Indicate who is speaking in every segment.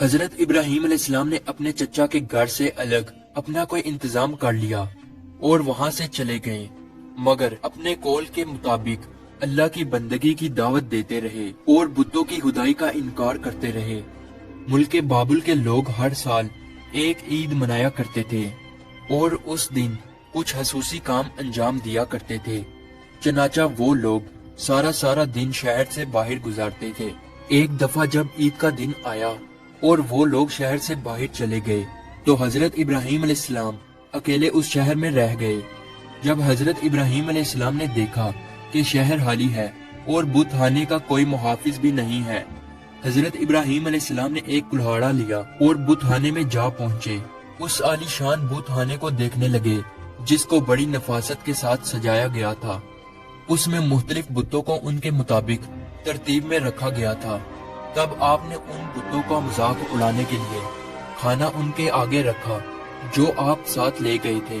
Speaker 1: حضرت ابراہیم علیہ السلام نے اپنے چچا کے گھر سے الگ اپنا کوئی انتظام کر لیا اور وہاں سے چلے گئے، مگر اپنے قول کے مطابق اللہ کی بندگی کی دعوت دیتے رہے اور بتوں کی خدائی کا انکار کرتے رہے۔ ملک بابل کے لوگ ہر سال ایک عید منایا کرتے تھے اور اس دن کچھ خصوصی کام انجام دیا کرتے تھے، چنانچہ وہ لوگ سارا دن شہر سے باہر گزارتے تھے۔ ایک دفعہ جب عید کا دن آیا اور وہ لوگ شہر سے باہر چلے گئے تو حضرت ابراہیم علیہ السلام اکیلے اس شہر میں رہ گئے۔ جب حضرت ابراہیم علیہ السلام نے دیکھا کہ شہر خالی ہے اور بت خانے کا کوئی محافظ بھی نہیں ہے، حضرت ابراہیم علیہ السلام نے ایک کلہاڑا لیا اور بت خانے میں جا پہنچے۔ اس عالی شان بت خانے کو دیکھنے لگے جس کو بڑی نفاست کے ساتھ سجایا گیا تھا۔ اس میں مختلف بتوں کو ان کے مطابق ترتیب میں رکھا گیا تھا۔ تب آپ نے ان بتوں کا مذاق اڑانے کے لیے کھانا ان کے آگے رکھا جو آپ ساتھ لے گئے تھے۔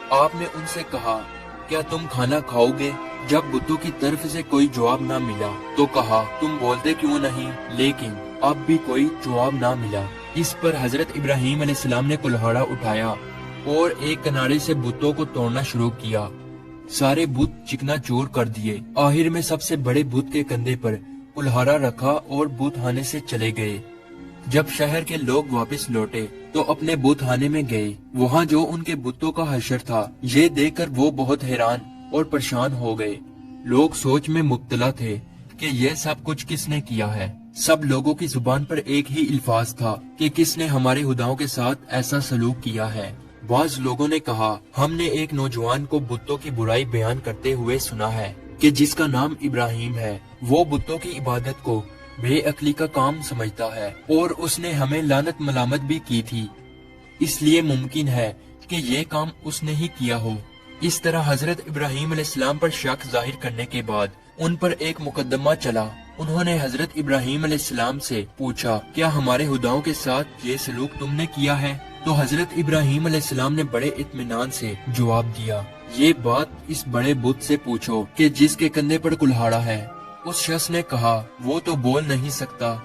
Speaker 1: آپ نے ان سے کہا، کیا تم کھانا کھاؤ گے؟ جب بتوں کی طرف سے کوئی جواب نہ ملا تو کہا، تم بولتے کیوں نہیں؟ لیکن اب بھی کوئی جواب نہ ملا۔ اس پر حضرت ابراہیم علیہ السلام نے کلہاڑا اٹھایا اور ایک کنارے سے بتوں کو توڑنا شروع کیا۔ سارے بت چکنا چور کر دیے۔ آخر میں سب سے بڑے بت کے کندھے پر کلہاڑا رکھا اور بت خانے سے چلے گئے۔ جب شہر کے لوگ واپس لوٹے تو اپنے بت خانے میں گئے۔ وہاں جو ان کے بتوں کا حشر تھا، یہ دیکھ کر وہ بہت حیران اور پریشان ہو گئے۔ لوگ سوچ میں مبتلا تھے کہ یہ سب کچھ کس نے کیا ہے۔ سب لوگوں کی زبان پر ایک ہی الفاظ تھا کہ کس نے ہمارے خداؤں کے ساتھ ایسا سلوک کیا ہے۔ بعض لوگوں نے کہا، ہم نے ایک نوجوان کو بتوں کی برائی بیان کرتے ہوئے سنا ہے کہ جس کا نام ابراہیم ہے، وہ بتوں کی عبادت کو بے عقلی کا کام سمجھتا ہے اور اس نے ہمیں لعنت ملامت بھی کی تھی، اس لیے ممکن ہے کہ یہ کام اس نے ہی کیا ہو۔ اس طرح حضرت ابراہیم علیہ السلام پر شک ظاہر کرنے کے بعد ان پر ایک مقدمہ چلا۔ انہوں نے حضرت ابراہیم علیہ السلام سے پوچھا، کیا ہمارے خداؤں کے ساتھ یہ سلوک تم نے کیا ہے؟ تو حضرت ابراہیم علیہ السلام نے بڑے اطمینان سے جواب دیا، یہ بات اس بڑے بت سے پوچھو کہ جس کے کندھے پر کلہاڑا ہے۔ اس شخص نے کہا، وہ تو بول نہیں سکتا۔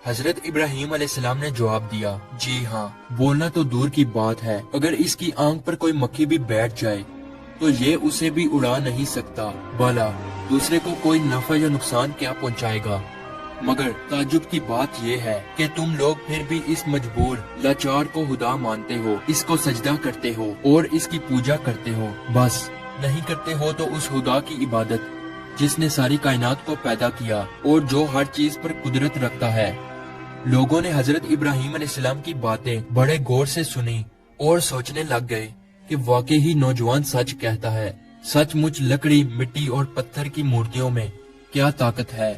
Speaker 1: حضرت ابراہیم علیہ السلام نے جواب دیا، جی ہاں، بولنا تو دور کی بات ہے، اگر اس کی آنکھ پر کوئی مکھی بھی بیٹھ جائے تو یہ اسے بھی اڑا نہیں سکتا، بھلا دوسرے کو کوئی نفع یا نقصان کیا پہنچائے گا؟ مگر تعجب کی بات یہ ہے کہ تم لوگ پھر بھی اس مجبور لاچار کو خدا مانتے ہو، اس کو سجدہ کرتے ہو اور اس کی پوجا کرتے ہو۔ بس نہیں کرتے ہو تو اس خدا کی عبادت جس نے ساری کائنات کو پیدا کیا اور جو ہر چیز پر قدرت رکھتا ہے۔ لوگوں نے حضرت ابراہیم علیہ السلام کی باتیں بڑے غور سے سنی اور سوچنے لگ گئے کہ واقعی ہی نوجوان سچ کہتا ہے۔ سچ مچ لکڑی، مٹی اور پتھر کی مورتیوں میں کیا طاقت ہے،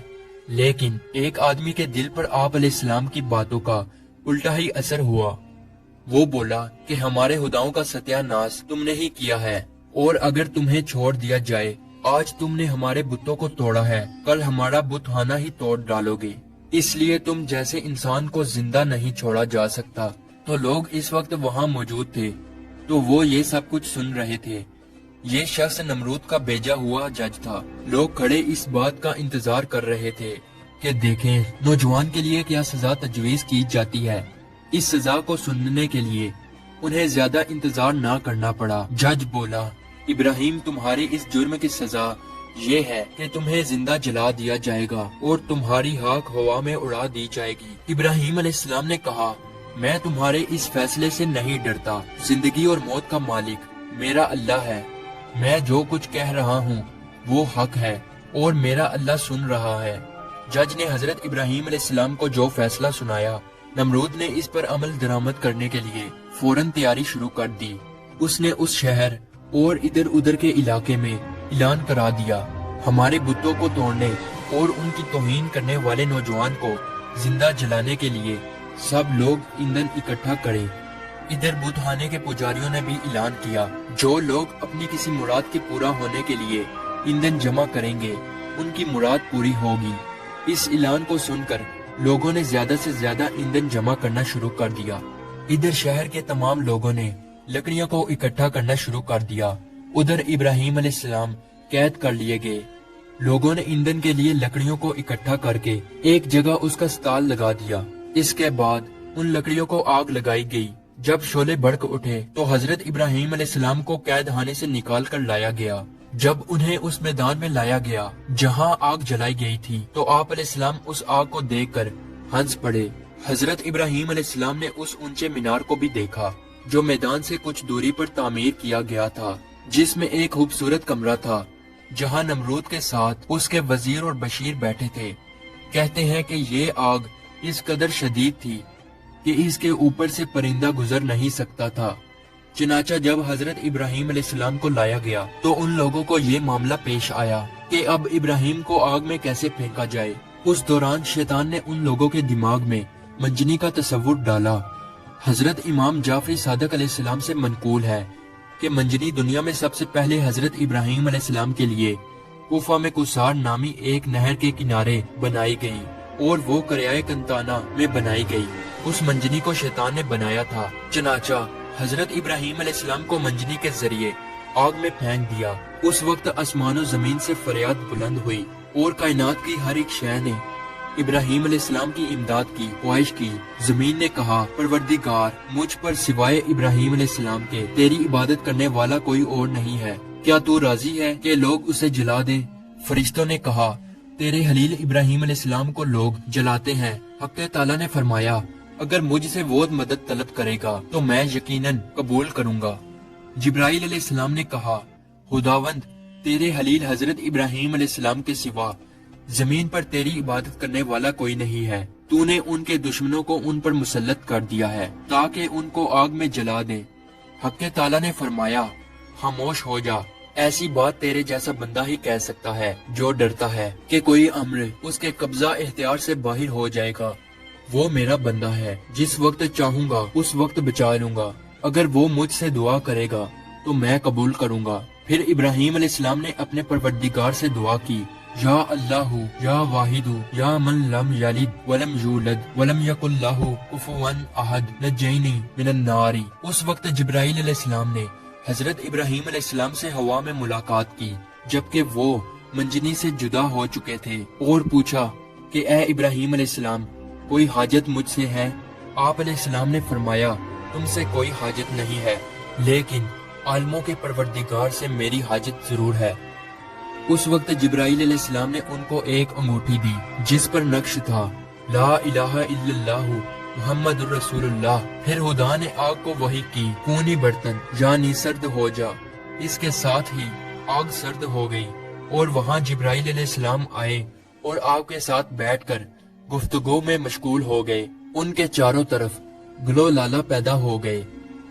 Speaker 1: لیکن ایک آدمی کے دل پر آپ علیہ السلام کی باتوں کا الٹا ہی اثر ہوا۔ وہ بولا کہ ہمارے خداؤں کا ستیہ ناش تم نے ہی کیا ہے، اور اگر تمہیں چھوڑ دیا جائے، آج تم نے ہمارے بتوں کو توڑا ہے، کل ہمارا بت خانہ ہی توڑ ڈالو گے، اس لیے تم جیسے انسان کو زندہ نہیں چھوڑا جا سکتا۔ تو لوگ اس وقت وہاں موجود تھے تو وہ یہ سب کچھ سن رہے تھے۔ یہ شخص نمرود کا بھیجا ہوا جج تھا۔ لوگ کھڑے اس بات کا انتظار کر رہے تھے کہ دیکھیں نوجوان کے لیے کیا سزا تجویز کی جاتی ہے۔ اس سزا کو سننے کے لیے انہیں زیادہ انتظار نہ کرنا پڑا۔ جج بولا، ابراہیم، تمہاری اس جرم کی سزا یہ ہے کہ تمہیں زندہ جلا دیا جائے گا اور تمہاری خاک ہوا میں اڑا دی جائے گی۔ ابراہیم علیہ السلام نے کہا، میں تمہارے اس فیصلے سے نہیں ڈرتا۔ زندگی اور موت کا مالک میرا اللہ ہے۔ میں جو کچھ کہہ رہا ہوں وہ حق ہے اور میرا اللہ سن رہا ہے۔ جج نے حضرت ابراہیم علیہ السلام کو جو فیصلہ سنایا، نمرود نے اس پر عمل درآمد کرنے کے لیے فوراً تیاری شروع کر دی۔ اس نے اس شہر اور ادھر ادھر کے علاقے میں اعلان کرا دیا، ہمارے بتوں کو توڑنے اور ان کی توہین کرنے والے نوجوان کو زندہ جلانے کے لیے سب لوگ ایندھن اکٹھا کریں۔ ادھر بت خانے کے پجاریوں نے بھی اعلان کیا، جو لوگ اپنی کسی مراد کے پورا ہونے کے لیے ایندھن جمع کریں گے، ان کی مراد پوری ہوگی۔ اس اعلان کو سن کر لوگوں نے زیادہ سے زیادہ ایندھن جمع کرنا شروع کر دیا۔ ادھر شہر کے تمام لوگوں نے لکڑیوں کو اکٹھا کرنا شروع کر دیا۔ ادھر ابراہیم علیہ السلام قید کر لیے گئے۔ لوگوں نے ایندھن کے لیے لکڑیوں کو اکٹھا کر کے ایک جگہ اس کا اسٹال لگا دیا۔ اس کے بعد ان لکڑیوں کو آگ لگائی گئی۔ جب شعلے بھڑک اٹھے تو حضرت ابراہیم علیہ السلام کو قید خانے سے نکال کر لایا گیا۔ جب انہیں اس میدان میں لایا گیا جہاں آگ جلائی گئی تھی تو آپ علیہ السلام اس آگ کو دیکھ کر ہنس پڑے۔ حضرت ابراہیم علیہ السلام نے اس اونچے مینار کو بھی دیکھا جو میدان سے کچھ دوری پر تعمیر کیا گیا تھا، جس میں ایک خوبصورت کمرہ تھا جہاں نمرود کے ساتھ اس کے وزیر اور بشیر بیٹھے تھے۔ کہتے ہیں کہ یہ آگ اس قدر شدید تھی کہ اس کے اوپر سے پرندہ گزر نہیں سکتا تھا۔ چنانچہ جب حضرت ابراہیم علیہ السلام کو لایا گیا تو ان لوگوں کو یہ معاملہ پیش آیا کہ اب ابراہیم کو آگ میں کیسے پھینکا جائے۔ اس دوران شیطان نے ان لوگوں کے دماغ میں منجنی کا تصور ڈالا۔ حضرت امام جعفری صادق علیہ السلام سے منقول ہے کہ منجنی دنیا میں سب سے پہلے حضرت ابراہیم علیہ السلام کے لیے کوفہ میں کسار نامی ایک نہر کے کنارے بنائی گئی اور وہ قریہ کنتانہ میں بنائی گئی۔ اس منجنی کو شیطان نے بنایا تھا۔ چنانچہ حضرت ابراہیم علیہ السلام کو منجنی کے ذریعے آگ میں پھینک دیا۔ اس وقت آسمان و زمین سے فریاد بلند ہوئی اور کائنات کی ہر ایک شے نے ابراہیم علیہ السلام کی امداد کی خواہش کی۔ زمین نے کہا، پروردگار، مجھ پر سوائے ابراہیم علیہ السلام کے تیری عبادت کرنے والا کوئی اور نہیں ہے، کیا تو راضی ہے کہ لوگ اسے جلا دیں؟ فرشتوں نے کہا، تیرے خلیل ابراہیم علیہ السلام کو لوگ جلاتے ہیں۔ حق تعالیٰ نے فرمایا، اگر مجھ سے وہ مدد طلب کرے گا تو میں یقیناً قبول کروں گا۔ جبرائیل علیہ السلام نے کہا، خداوند، تیرے خلیل حضرت ابراہیم علیہ السلام کے سوا زمین پر تیری عبادت کرنے والا کوئی نہیں ہے۔ تو نے ان کے دشمنوں کو ان پر مسلط کر دیا ہے تاکہ ان کو آگ میں جلا دیں۔ حق تعالیٰ نے فرمایا، خاموش ہو جا، ایسی بات تیرے جیسا بندہ ہی کہہ سکتا ہے جو ڈرتا ہے کہ کوئی امر اس کے قبضہ اختیار سے باہر ہو جائے گا۔ وہ میرا بندہ ہے، جس وقت چاہوں گا اس وقت بچا لوں گا۔ اگر وہ مجھ سے دعا کرے گا تو میں قبول کروں گا۔ پھر ابراہیم علیہ السلام نے اپنے پروردگار سے دعا کی، یا اللہ یا واحد یا من لم یلد ولم یولد ولم یکن لہ کفوا احد نجینی من النار۔ اس وقت جبرائیل علیہ السلام نے حضرت ابراہیم علیہ السلام سے ہوا میں ملاقات کی جبکہ وہ منجنی سے جدا ہو چکے تھے، اور پوچھا کہ اے ابراہیم علیہ السلام، کوئی حاجت مجھ سے ہے؟ آپ علیہ السلام نے فرمایا، تم سے کوئی حاجت نہیں ہے، لیکن عالموں کے پروردگار سے میری حاجت ضرور ہے۔ اس وقت جبرائیل علیہ السلام نے ان کو ایک انگوٹھی دی جس پر نقش تھا، لا الہ الا اللہ محمد الرسول اللہ۔ پھر خدا نے آگ کو وحی کی، خونی برتن یعنی سرد ہو جا۔ اس کے ساتھ ہی آگ سرد ہو گئی اور وہاں جبرائیل علیہ السلام آئے اور آگ کے ساتھ بیٹھ کر گفتگو میں مشغول ہو گئے۔ ان کے چاروں طرف گلو لالا پیدا ہو گئے۔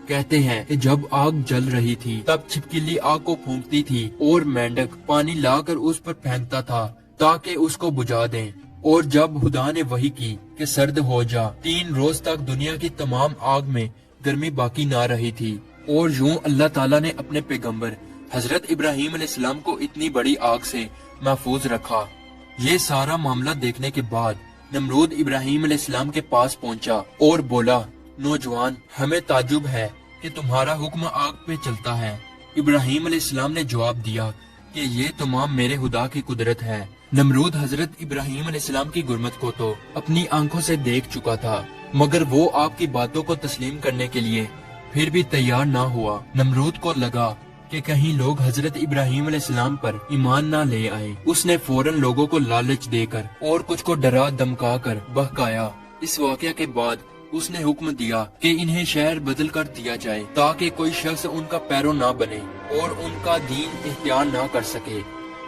Speaker 1: کہتے ہیں کہ جب آگ جل رہی تھی تب چھپکلی آگ کو پھونکتی تھی اور مینڈک پانی لا کر اس پر پھینکتا تھا تاکہ اس کو بجھا دیں، اور جب خدا نے وحی کی کہ سرد ہو جا، 3 روز تک دنیا کی تمام آگ میں گرمی باقی نہ رہی تھی، اور یوں اللہ تعالیٰ نے اپنے پیغمبر حضرت ابراہیم علیہ السلام کو اتنی بڑی آگ سے محفوظ رکھا۔ یہ سارا معاملہ دیکھنے کے بعد نمرود ابراہیم علیہ السلام کے پاس پہنچا اور بولا، نوجوان، ہمیں تعجب ہے کہ تمہارا حکم آگ پہ چلتا ہے۔ ابراہیم علیہ السلام نے جواب دیا کہ یہ تمام میرے خدا کی قدرت ہے۔ نمرود حضرت ابراہیم علیہ السلام کی گرمت کو تو اپنی آنکھوں سے دیکھ چکا تھا، مگر وہ آپ کی باتوں کو تسلیم کرنے کے لیے پھر بھی تیار نہ ہوا۔ نمرود کو لگا کہ کہیں لوگ حضرت ابراہیم علیہ السلام پر ایمان نہ لے آئے۔ اس نے فوراً لوگوں کو لالچ دے کر اور کچھ کو ڈرا دمکا کر بہکایا۔ اس واقعہ کے بعد اس نے حکم دیا کہ انہیں شہر بدل کر دیا جائے تاکہ کوئی شخص ان کا پیرو نہ بنے اور ان کا دین اختیار نہ کر سکے۔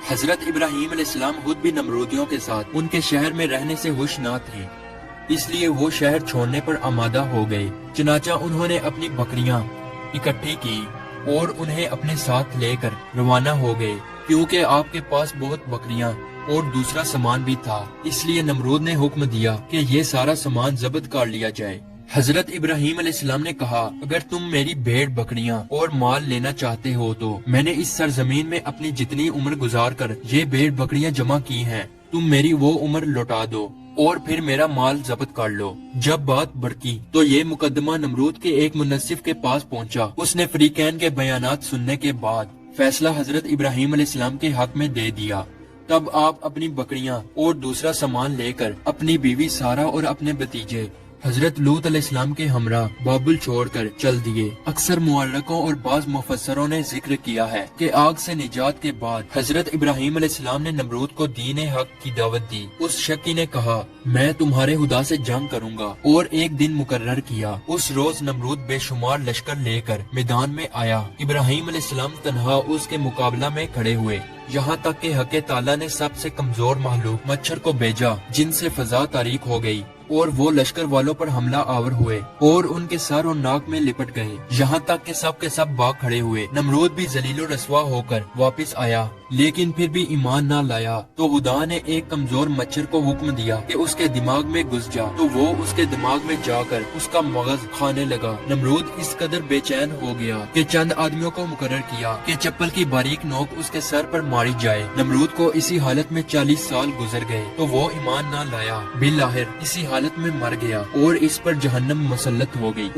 Speaker 1: حضرت ابراہیم علیہ السلام خود بھی نمرودیوں کے ساتھ ان کے شہر میں رہنے سے خوش نہ تھے، اس لیے وہ شہر چھوڑنے پر آمادہ ہو گئے۔ چنانچہ انہوں نے اپنی بکریاں اکٹھی کی اور انہیں اپنے ساتھ لے کر روانہ ہو گئے، کیونکہ آپ کے پاس بہت بکریاں اور دوسرا سامان بھی تھا، اس لیے نمرود نے حکم دیا کہ یہ سارا سامان ضبط کر لیا جائے۔ حضرت ابراہیم علیہ السلام نے کہا، اگر تم میری بھیڑ بکریاں اور مال لینا چاہتے ہو تو میں نے اس سرزمین میں اپنی جتنی عمر گزار کر یہ بھیڑ بکریاں جمع کی ہیں، تم میری وہ عمر لوٹا دو اور پھر میرا مال ضبط کر لو۔ جب بات بڑکی تو یہ مقدمہ نمرود کے ایک منصف کے پاس پہنچا۔ اس نے فریقین کے بیانات سننے کے بعد فیصلہ حضرت ابراہیم علیہ السلام کے حق میں دے دیا۔ تب آپ اپنی بکریاں اور دوسرا سامان لے کر اپنی بیوی سارا اور اپنے بھتیجے حضرت لوط علیہ السلام کے ہمراہ بابل چھوڑ کر چل دیے۔ اکثر معلقوں اور بعض مفسروں نے ذکر کیا ہے کہ آگ سے نجات کے بعد حضرت ابراہیم علیہ السلام نے نمرود کو دین حق کی دعوت دی۔ اس شکی نے کہا میں تمہارے خدا سے جنگ کروں گا، اور ایک دن مقرر کیا۔ اس روز نمرود بے شمار لشکر لے کر میدان میں آیا۔ ابراہیم علیہ السلام تنہا اس کے مقابلہ میں کھڑے ہوئے، یہاں تک کہ حق تعالیٰ نے سب سے کمزور مخلوق مچھر کو بھیجا، جن سے فضا تاریک ہو گئی، اور وہ لشکر والوں پر حملہ آور ہوئے اور ان کے سر اور ناک میں لپٹ گئے، یہاں تک کہ سب کے سب بھاگ کھڑے ہوئے۔ نمرود بھی ذلیل و رسوا ہو کر واپس آیا، لیکن پھر بھی ایمان نہ لایا۔ تو خدا نے ایک کمزور مچھر کو حکم دیا کہ اس کے دماغ میں گھس جا، تو وہ اس کے دماغ میں جا کر اس کا مغز کھانے لگا۔ نمرود اس قدر بے چین ہو گیا کہ چند آدمیوں کو مقرر کیا کہ چپل کی باریک نوک اس کے سر پر ماری جائے۔ نمرود کو اسی حالت میں 40 سال گزر گئے، تو وہ ایمان نہ لایا، بالآخر اسی حالت میں مر گیا اور اس پر جہنم مسلط ہو گئی۔